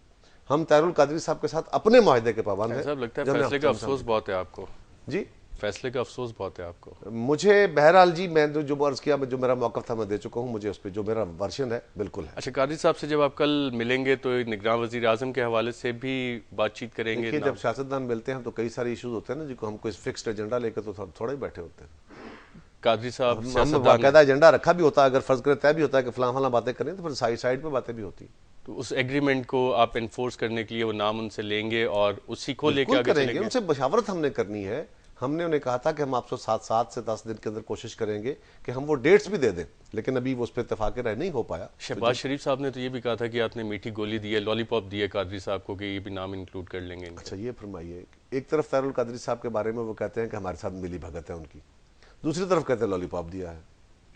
हम तारुल कादरी साहब के साथ अपने मुआहदे के पाबंद हैं। साहब, लगता है फैसले का अफसोस बहुत है आपको। जी, फैसले का अफसोस बहुत है आपको। मुझे बहरहाल जी, मैं जो अर्ज किया, जो मेरा मौक़िफ़ था मैं दे चुका हूँ, मुझे उस पर जो मेरा वर्शन है बिल्कुल है। अच्छा, कादरी साहब से जब आप कल मिलेंगे तो निगरान वज़ीर आज़म के हवाले से भी बातचीत करेंगे? देखिए, जब सियासतदान मिलते हैं तो कई सारे इशूज़ होते हैं ना, जिनको हम कोई फिक्स्ड एजेंडा लेकर तो थोड़ा ही बैठे होते हैं। कादरी साहब हमने सियासतदान बाकायदा एजेंडा रखा भी होता है, अगर फर्ज करें तय भी होता है कि फलां बातें करें, तो फिर साइड पे बातें भी होती हैं। तो उस एग्रीमेंट को आप इन्फोर्स करने के लिए वो नाम उनसे लेंगे और उसी को लेके बिल्कुल आगे करेंगे, चलेंगे? उनसे मशावरत हमने करनी है। हमने उन्हें कहा था कि हम आपको 7 से 10 दिन के अंदर कोशिश करेंगे कि हम वो डेट्स भी दे दें, लेकिन अभी वो उस पर इत्तेफाक राय नहीं हो पाया। शहबाज शरीफ साहब ने तो ये भी कहा था कि आपने मीठी गोली दी है, लॉलीपॉप दी है कादरी साहब को कि ये भी नाम इंक्लूड कर लेंगे इनका। अच्छा, ये फरमाइए, एक तरफ तारुल कादरी साहब के बारे में वो कहते हैं कि हमारे साथ मिली भगत है उनकी, दूसरी तरफ कहते हैं लॉलीपॉप दिया है।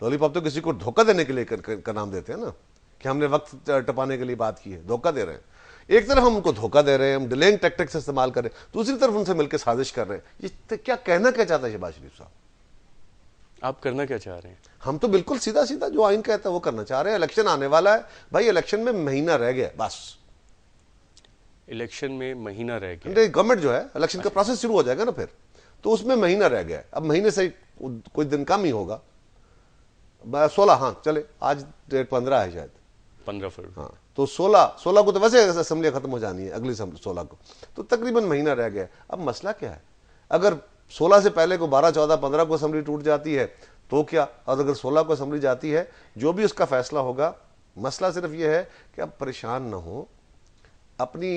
लॉलीपॉप तो किसी को धोखा देने के लिए का नाम देते हैं ना, कि हमने वक्त टपाने के लिए बात की है, धोखा दे रहे हैं। एक तरफ हम उनको धोखा दे रहे हैं, हम डिलेइंग टैक्टिक्स इस्तेमाल कर रहे हैं, दूसरी तरफ उनसे मिलकर साजिश कर रहे हैं। ये क्या कहना क्या चाहता है शहबाज शरीफ साहब? आप करना क्या चाह रहे हैं? हम तो बिल्कुल सीधा सीधा जो आइन कहता है वो करना चाह रहे हैं। इलेक्शन आने वाला है भाई, इलेक्शन में महीना रह गया, बस इलेक्शन में महीना रह गया, गवर्नमेंट जो है इलेक्शन का प्रोसेस शुरू हो जाएगा ना, फिर तो उसमें महीना रह गया। अब महीने से कुछ दिन कम ही होगा, 16, हाँ चले, आज डेट 15 है शायद, 15 फरवरी। हाँ, तो 16 को तो वैसे असेंबली खत्म हो जानी है, अगली 16 को, तो तकरीबन महीना रह गया। अब मसला क्या है? अगर 16 से पहले को 12, 14, 15 को असेंबली टूट जाती है तो क्या, और अगर 16 को असेंबली जाती है, जो भी उसका फैसला होगा, मसला सिर्फ यह है कि अब परेशान ना हो, अपनी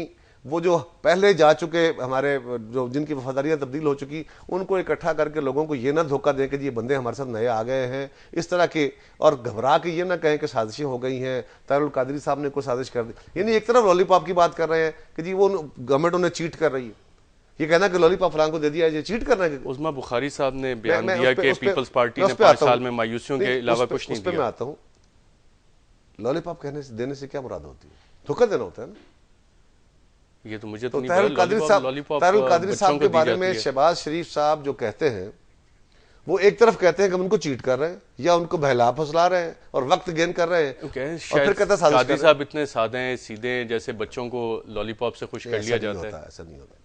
वो जो पहले जा चुके हमारे, जो जिनकी वफादारियां तब्दील हो चुकी, उनको इकट्ठा करके लोगों को ये ना धोखा दें कि ये बंदे हमारे साथ नए आ गए हैं इस तरह के, और घबरा के ये ना कहें कि साजिशें हो गई हैं, तारुल कादरी साहब ने कोई साजिश कर दी। यानी एक तरफ लॉलीपॉप की बात कर रहे हैं कि जी वो गवर्नमेंट उन्हें चीट कर रही है, ये कहना कि लॉलीपॉप फलां को दे दिया, ये चीट कर रहे हैं। उस्मा बुखारी साहब ने बयान दिया कि पीपल्स पार्टी ने 5 साल में मायूसियों के अलावा कुछ नहीं दिया। मैं आता हूँ, लॉलीपॉप कहने से, देने से क्या मुराद होती है? धोखा देना होता है ना। ये तो मुझे तो नहीं तारुल कादरी साहब के बारे में है। शहबाज शरीफ साहब जो कहते हैं, वो एक तरफ कहते हैं कि हम उनको चीट कर रहे हैं या उनको बहला फुसला रहे हैं और वक्त गेन कर रहे हैं, और फिर कहते हैं कादरी साहब इतने सादे हैं, सीधे हैं, जैसे बच्चों को लॉलीपॉप से खुश कर लिया जाता है। ऐसा नहीं होता,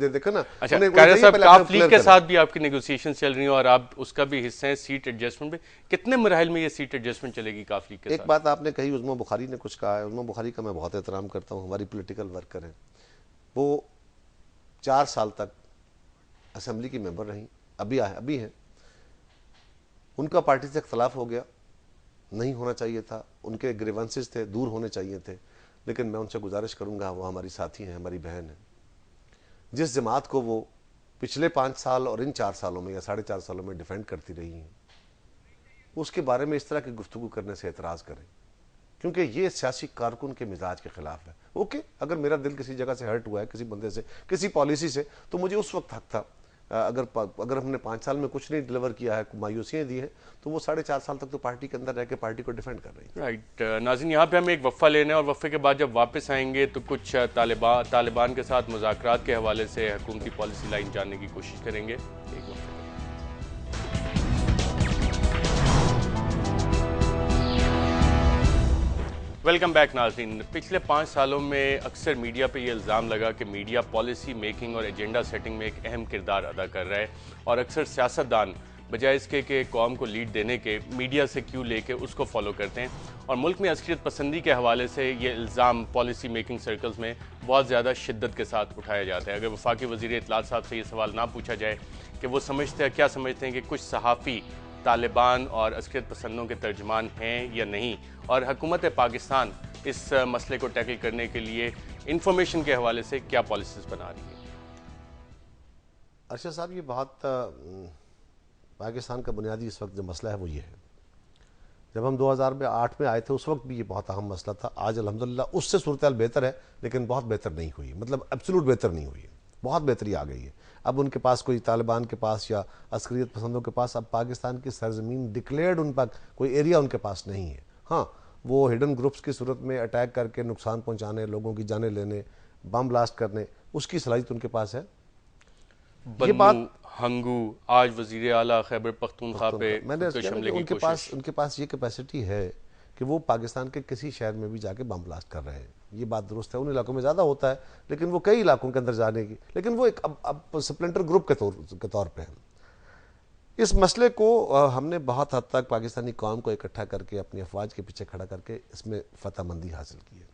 देखो ना। अच्छा, कादरी साहब काफ लीग के साथ भी आपकी नेगोशिएशन चल रही है और आप उसका भी हिस्सा हैं, सीट एडजस्टमेंट में कितने मराहल में ये सीट एडजस्टमेंट चलेगी काफ लीग के साथ? एक बात आपने कही, उस्मा बुखारी ने कुछ कहा है, उस्मा बुखारी का मैं बहुत एहतराम करता हूँ, हमारी पॉलिटिकल वर्कर हैं, वो 4 साल तक असेंबली की मेंबर रही, अभी हैं। उनका पार्टी से इख्तलाफ हो गया, नहीं होना चाहिए था, उनके ग्रीवेंसेस थे, दूर होने चाहिए थे, लेकिन मैं उनसे गुजारिश करूंगा, वो हमारी साथी हैं, हमारी बहन है। जिस जमात को वो पिछले 5 साल और इन 4 सालों में या 4.5 सालों में डिफेंड करती रही हैं, उसके बारे में इस तरह की गुफ्तगू करने से एतराज़ करें, क्योंकि ये सियासी कारकुन के मिजाज के खिलाफ है। ओके, अगर मेरा दिल किसी जगह से हर्ट हुआ है, किसी बंदे से, किसी पॉलिसी से, तो मुझे उस वक्त हक था। अगर हमने 5 साल में कुछ नहीं डिलीवर किया है, मायूसियाँ दी हैं, तो वो 4.5 साल तक तो पार्टी के अंदर रह के पार्टी को डिफेंड कर रही है। राइट नाज़रीन, यहाँ पे हमें एक वफ़ा लेना है और वफ़े के बाद जब वापस आएंगे तो कुछ तालिबान के साथ मुज़ाकरात के हवाले से हुकूमती पॉलिसी लाइन जानने की कोशिश करेंगे। एक वफ़े वेलकम बैक नाज़रीन। पिछले 5 सालों में अक्सर मीडिया पे ये इल्ज़ाम लगा कि मीडिया पॉलिसी मेकिंग और एजेंडा सेटिंग में एक अहम किरदार अदा कर रहा है और अक्सर सियासतदान बजाय इसके कि कौम को लीड देने के मीडिया से क्यों लेके उसको फॉलो करते हैं और मुल्क में अस्करियत पसंदी के हवाले से ये इल्ज़ाम पॉलिसी मेकिंग सर्कल्स में बहुत ज़्यादा शिद्दत के साथ उठाया जाता है। अगर वफाकी वज़ीर इत्तलात साहब से ये सवाल ना पूछा जाए कि वो क्या समझते हैं कि कुछ सहाफ़ी तालिबान और अस्करियत पसंदों के तर्जमान हैं या नहीं, और हुकूमत पाकिस्तान इस मसले को टैकल करने के लिए इंफॉर्मेशन के हवाले से क्या पॉलिसीज़ बना रही है? अरशद साहब, ये बहुत पाकिस्तान का बुनियादी इस वक्त जो मसला है वो ये है, जब हम 2008 में आए थे उस वक्त भी ये बहुत अहम मसला था। आज अल्हम्दुलिल्लाह उससे सूरत हाल बेहतर है, लेकिन बहुत बेहतर नहीं हुई, मतलब एब्सोल्यूट बेहतर नहीं हुई है, बहुत बेहतरी आ गई है। अब उनके पास कोई, तालिबान के पास या अस्करियत पसंदों के पास अब पाकिस्तान की सरजमीन डिक्लेयर्ड उन पर कोई एरिया उनके पास नहीं है। हाँ, वो हिडन ग्रुप्स की सूरत में अटैक करके नुकसान पहुंचाने, लोगों की जानें लेने, बम ब्लास्ट करने, उसकी सलाहियत उनके पास है। ये बात हंगू आज वजीर आला खैबर पख्तूनख्वा पे मैंने उनके पास ये कैपेसिटी है कि वो पाकिस्तान के किसी शहर में भी जाके बम ब्लास्ट कर रहे हैं। ये बात दुरुस्त है, उन इलाकों में ज़्यादा होता है, लेकिन वो कई इलाकों के अंदर जाने की, लेकिन वो एक अब स्प्लिंटर ग्रुप के तौर पे है। इस मसले को हमने बहुत हद तक पाकिस्तानी कौम को इकट्ठा करके अपनी अफवाज के पीछे खड़ा करके इसमें फतहमंदी हासिल की है।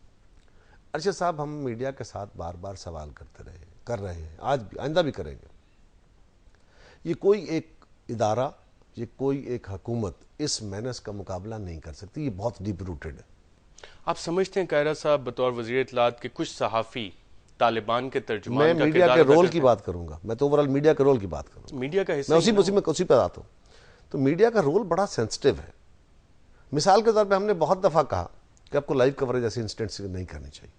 अरशद साहब, हम मीडिया के साथ बार बार सवाल कर रहे हैं, आज भी, आइंदा भी करेंगे। ये कोई एक इदारा ये कोई एक हुकूमत इस मेनस का मुकाबला नहीं कर सकती। ये बहुत डीप रूटेड है। आप समझते हैं कायरा साहब बतौर वज़ीर इत्तलात के कुछ सहाफ़ी तालिबान के मैं तर्जुमान का मीडिया किरदार के अदा रोल करते की हैं? बात करूंगा, मैं तो ओवरऑल मीडिया के रोल की बात करूंगा। मीडिया का हिस्सा मैं ही ना हो। उसी पर आता हूँ। तो मीडिया का रोल बड़ा सेंसिटिव है। मिसाल के तौर पे हमने बहुत दफ़ा कहा कि आपको लाइव कवरेज ऐसे इंसिडेंट्स नहीं करनी चाहिए,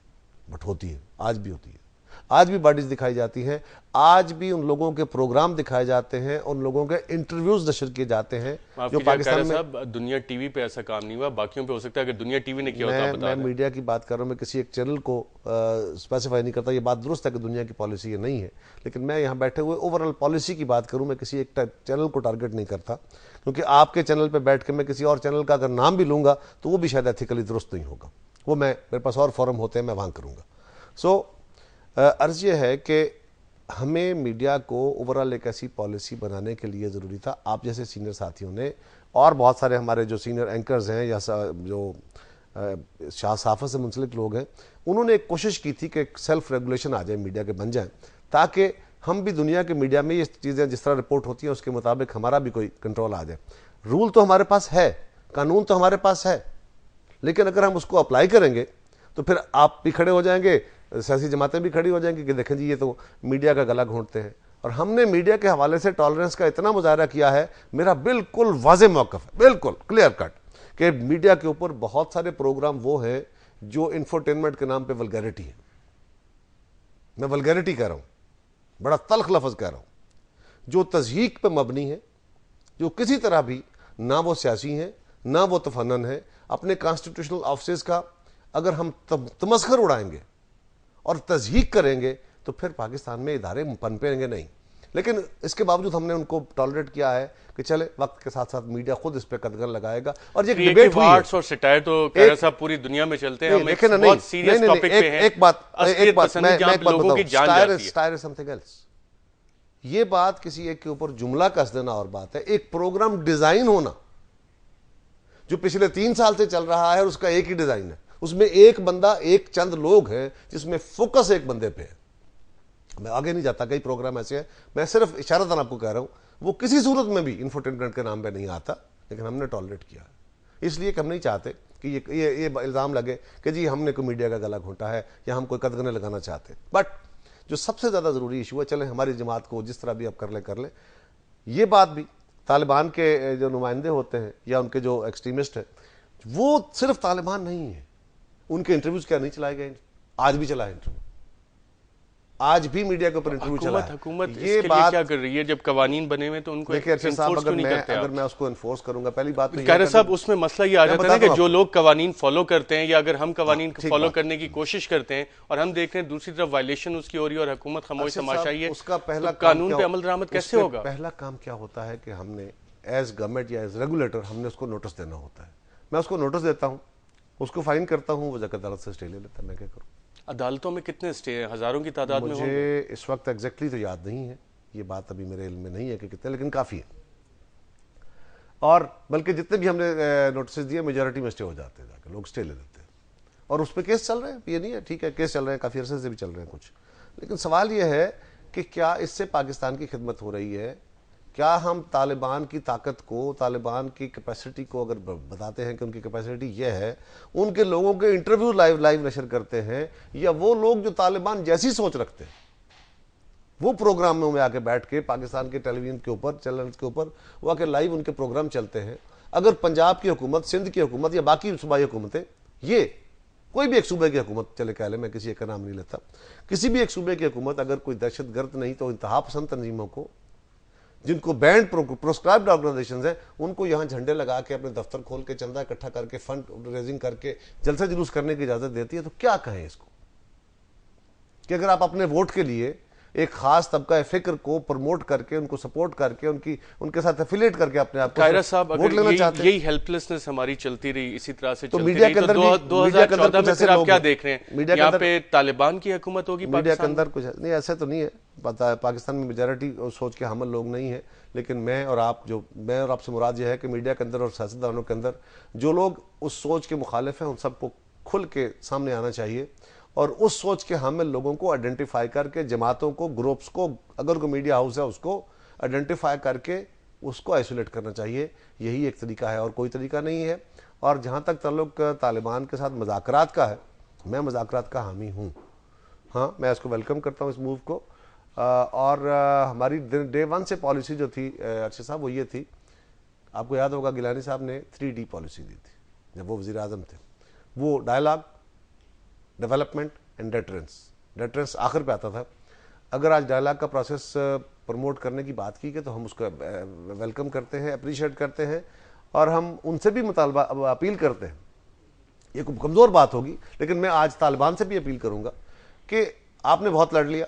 बट होती है, आज भी होती है। आज भी बॉडीज दिखाई जाती हैं, आज भी उन लोगों के प्रोग्राम दिखाए जाते हैं, उन लोगों के इंटरव्यूज नशर किए जाते हैं जो पाकिस्तान में। साहब दुनिया टीवी पे ऐसा काम नहीं हुआ, बाकियों पे हो सकता है। अगर दुनिया टीवी ने किया होता आप बता मैं दें। मीडिया की बात कर रहा हूँ, मैं किसी एक चैनल को स्पेसिफाई नहीं करता। ये बात दुरुस्त है कि दुनिया की पॉलिसी ये नहीं है, लेकिन मैं यहाँ बैठे हुए ओवरऑल पॉलिसी की बात करूँ। मैं किसी एक चैनल को टारगेट नहीं करता, क्योंकि आपके चैनल पर बैठ के मैं किसी और चैनल का अगर नाम भी लूंगा तो वो भी शायद एथिकली दुरुस्त नहीं होगा। वो मेरे पास और फोरम होते हैं, मैं वहाँ करूँगा। सो अर्ज ये है कि हमें मीडिया को ओवरऑल एक ऐसी पॉलिसी बनाने के लिए ज़रूरी था। आप जैसे सीनियर साथियों ने और बहुत सारे हमारे जो सीनियर एंकर्स हैं या जो सहाफ़त से मुंसलिक लोग हैं, उन्होंने एक कोशिश की थी कि सेल्फ रेगुलेशन आ जाए, मीडिया के बन जाएं, ताकि हम भी दुनिया के मीडिया में ये चीज़ें जिस तरह रिपोर्ट होती हैं उसके मुताबिक हमारा भी कोई कंट्रोल आ जाए। रूल तो हमारे पास है, कानून तो हमारे पास है, लेकिन अगर हम उसको अप्लाई करेंगे तो फिर आप भी खड़े हो जाएंगे, सियासी जमातें भी खड़ी हो जाएंगी कि देखें जी ये तो मीडिया का गला घोंटते हैं। और हमने मीडिया के हवाले से टॉलरेंस का इतना मुजाहरा किया है, मेरा बिल्कुल वाज़ेह मौक़िफ़ है, बिल्कुल क्लियर कट, कि मीडिया के ऊपर बहुत सारे प्रोग्राम वो हैं जो इंफोटेनमेंट के नाम पे वल्गैरिटी है। मैं वल्गैरिटी कह रहा हूँ, बड़ा तल्ख लफ्ज़ कह रहा हूँ, जो तज़हीक पे मबनी है, जो किसी तरह भी ना वो सियासी हैं ना वो तफन्नन है। अपने कॉन्स्टिट्यूशनल ऑफिस का अगर हम तमस्खर उड़ाएंगे और तज़हीक करेंगे तो फिर पाकिस्तान में इदारे पनपेंगे नहीं। लेकिन इसके बावजूद हमने उनको टॉलरेट किया है कि चले, वक्त के साथ साथ मीडिया खुद इस पे कदगन लगाएगा। और ये डिबेट हुई है और सटायर तो कायरा साहब पूरी दुनिया में चलते हैं। हम एक बहुत सीरियस टॉपिक पे हैं। एक बात मैं लोगों की जान जाती है। Something else. ये बात किसी एक के ऊपर जुमला कस देना और बात है, एक प्रोग्राम डिजाइन होना जो पिछले 3 साल से चल रहा है और उसका एक ही डिजाइन है, उसमें एक बंदा, एक चंद लोग हैं जिसमें फोकस एक बंदे पे है। मैं आगे नहीं जाता, कई प्रोग्राम ऐसे हैं, मैं सिर्फ इशारतन आपको कह रहा हूं, वो किसी सूरत में भी इंफोटेनमेंट के नाम पे नहीं आता, लेकिन हमने टॉलरेट किया है। इसलिए कि हम नहीं चाहते कि ये इल्ज़ाम लगे कि जी हमने कोई मीडिया का गला घोंटा है या हम कोई कदगने लगाना चाहते। बट जो सबसे ज़्यादा ज़रूरी इशू है, चले हमारी जमात को जिस तरह भी अब कर लें, ये बात भी तालिबान के जो नुमाइंदे होते हैं या उनके जो एक्सट्रीमिस्ट हैं, वो सिर्फ तालिबान नहीं है, उनके इंटरव्यूज क्या नहीं चलाए गए? आज भी चला है इंटरव्यू, आज भी मीडिया के ऊपर इंटरव्यू चला है। हुकूमत ये बात क्या कर रही है? जब कवानीन बने हुए तो उनको अगर मैं उसको एनफोर्स करूंगा, पहली बात तो कायरा साहब उसमें मसला ये आ जाता है कि जो लोग कवानीन फॉलो करते हैं या अगर हम कवानीन फॉलो करने की कोशिश करते हैं और हम देख रहे हैं दूसरी तरफ वायलेशन उसकी हो रही है और हुकूमत खामोश तमाशा ही है, उसका पहला कानून पे अमल दरामद कैसे होगा? पहला काम क्या होता है कि हमने एज गवर्नमेंट या एज रेगुलेटर हमने उसको नोटिस देना होता है। मैं उसको नोटिस देता हूँ, उसको फाइन करता हूँ, वो जाकर अदालत से स्टे ले लेता है। मैं क्या करूँ? अदालतों में कितने स्टे हैं? हजारों की तादाद में? मुझे इस वक्त एग्जैक्टली तो याद नहीं है, ये बात अभी मेरे इल्म में नहीं है कि कितने, लेकिन काफ़ी है। और बल्कि जितने भी हमने नोटिस दिए मेजॉरिटी में स्टे हो जाते हैं, जाकर लोग स्टे ले लेते हैं और उस पर केस चल रहे हैं। ये नहीं है, ठीक है केस चल रहे हैं, काफ़ी अरसे से भी चल रहे हैं कुछ, लेकिन सवाल ये है कि क्या इससे पाकिस्तान की खिदमत हो रही है? क्या हम तालिबान की ताकत को, तालिबान की कैपेसिटी को अगर बताते हैं कि उनकी कैपेसिटी ये है, उनके लोगों के इंटरव्यू लाइव नशर करते हैं, या वो लोग जो तालिबान जैसी सोच रखते हैं वो प्रोग्रामों में आके बैठ के पाकिस्तान के टेलीविजन के ऊपर, चैनल के ऊपर वो आके लाइव उनके प्रोग्राम चलते हैं? अगर पंजाब की हुकूमत, सिंध की हुकूमत या बाकी सूबाई हुकूमतें, ये कोई भी एक सूबे की हुकूमत, चले कह ले, मैं किसी एक का नाम नहीं लेता, किसी भी एक सूबे की हुकूमत अगर कोई दहशतगर्द नहीं तो इंतहा पसंद तंजीमों को, जिनको बैंड प्रोस्क्राइब्ड ऑर्गेनाइजेशंस हैं, उनको यहाँ झंडे लगा के अपने दफ्तर खोल के चंदा इकट्ठा करके फंड रेजिंग करके जलसा जुलूस करने की इजाजत देती है, तो क्या कहें इसको? कि अगर आप अपने वोट के लिए एक खास तबका फिक्र को प्रमोट करके, उनको सपोर्ट करके, उनके साथ एफिलिएट करके अपने आप कायरा साहब वोट लेना चाहते हैं, यही हेल्पलेसनेस हमारी चलती रही, इसी तरह से तो मीडिया के अंदर 2014 में फिर आप क्या देख रहे हैं? यहाँ पे तालिबान की हुकूमत होगी मीडिया के अंदर कुछ नहीं, ऐसे तो नहीं है। पता है पाकिस्तान में मेजॉरिटी सोच के हमल लोग नहीं है, लेकिन मैं और आपसे मुराद यह है कि मीडिया के अंदर और सियासतदानों के अंदर जो लोग उस सोच के मुखालिफ हैं उन सबको खुल के सामने आना चाहिए और उस सोच के हामिल लोगों को आइडेंटिफाई करके, जमातों को, ग्रुप्स को, अगर कोई मीडिया हाउस है उसको आइडेंटिफाई करके उसको आइसोलेट करना चाहिए, यही एक तरीका है और कोई तरीका नहीं है। और जहाँ तक ताल्लुक तालिबान के साथ मुज़ाकरात का है, मैं मुज़ाकरात का हामी हूँ, हाँ मैं इसको वेलकम करता हूँ इस मूव को। और हमारी डे वन से पॉलिसी जो थी अर्शद साहब वो ये थी, आपको याद होगा गिलानी साहब ने 3D पॉलिसी दी थी जब वो वज़ीर आज़म थे, वो dialogue, development and deterrence. Deterrence आखिर पे आता था। अगर आज डायलॉग का प्रोसेस प्रमोट करने की बात की गई तो हम उसको वेलकम करते हैं, अप्रिशिएट करते हैं और हम उनसे भी मुतालबा अपील करते हैं। ये कमज़ोर बात होगी लेकिन मैं आज तालिबान से भी अपील करूंगा कि आपने बहुत लड़ लिया,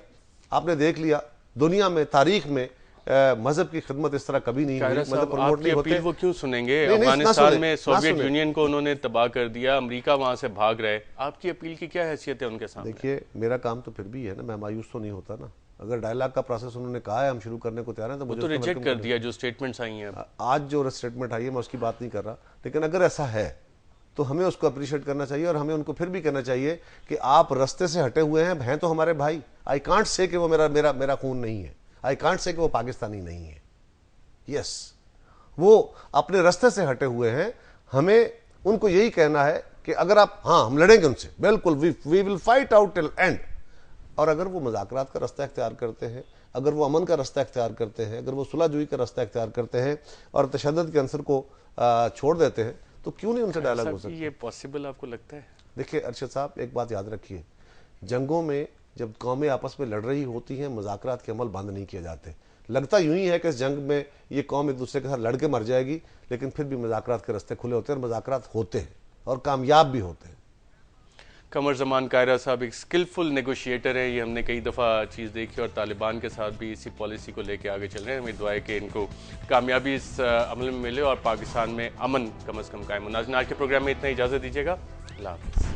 आपने देख लिया दुनिया में, तारीख में मजहब की खिदमत इस तरह कभी नहीं हुई, मजहब प्रमोट नहीं होते। वो क्यों सुनेंगे? अफगानिस्तान में सोवियत यूनियन को उन्होंने तबाह कर दिया, अमेरिका वहां से भाग रहे, आपकी अपील की क्या हैसियत है उनके सामने? देखिए मेरा काम तो फिर भी है ना, मैं मायूस तो नहीं होता ना। अगर डायलॉग का प्रोसेस उन्होंने कहा है हम शुरू करने को तैयार हैं तो मुझे तो रिजेक्ट कर दिया जो स्टेटमेंट्स आई हैं। आज जो स्टेटमेंट आई है मैं उसकी बात नहीं कर रहा, लेकिन अगर ऐसा है तो हमें उसको अप्रिशिएट करना चाहिए और हमें उनको फिर भी कहना चाहिए कि आप रास्ते से हटे हुए हैं तो हमारे भाई। आई कांट से कि वो मेरा मेरा मेरा खून नहीं है, आई कांट से कि वो पाकिस्तानी नहीं है। यस, वो अपने रास्ते से हटे हुए हैं, हमें उनको यही कहना है कि अगर आप, हाँ हम लड़ेंगे उनसे, बिल्कुल we will fight out till end. और अगर वो मुज़ाकरात का रास्ता इख्तियार करते हैं, अगर वो अमन का रास्ता इख्तियार करते हैं, अगर वो सुलहजुई का रास्ता इख्तियार करते हैं और तशद्दुद के अंसर को छोड़ देते हैं तो क्यों नहीं उनसे डायलॉग हो सकता? ये पॉसिबल आपको लगता है? देखिए अरशद साहब एक बात याद रखिए, जंगों में जब कौमें आपस में लड़ रही होती हैं मुज़ाकरात के अमल बंद नहीं किए जाते। लगता यूं ही है कि इस जंग में ये कौम एक दूसरे के साथ लड़ के मर जाएगी, लेकिन फिर भी मुज़ाकरात के रास्ते खुले होते हैं और मुज़ाकरात होते हैं और कामयाब भी होते हैं। कमर जमान कायरा साहब एक स्किलफुल नेगोशिएटर है, ये हमने कई दफ़ा चीज़ देखी और तालिबान के साथ भी इसी पॉलिसी को लेके आगे चल रहे हैं। हमें दुआ है कि इनको कामयाबी इस अमल में मिले और पाकिस्तान में अमन कम अज़ कम कायम हो। नाज़रीन, आज के प्रोग्राम में इतना इजाज़त दीजिएगा। अल्लाह हाफ़िज़।